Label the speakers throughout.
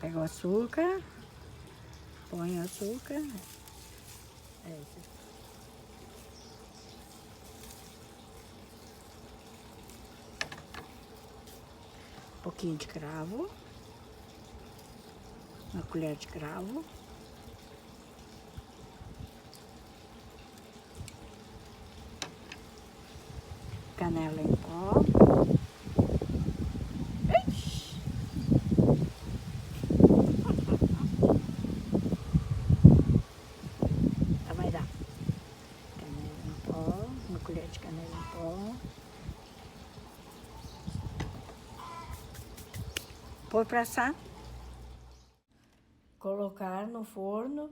Speaker 1: Pega o açúcar, põe o açúcar. Um pouquinho de cravo. Uma colher de cravo. Canela em pó. Ixi. Tá, vai dar. Canela em pó. Uma colher de canela em pó. Pôr pra assar. Colocar no forno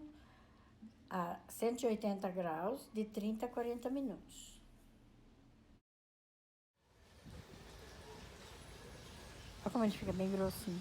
Speaker 1: a 180 graus de 30 a 40 minutos. Olha como ele fica bem grossinho.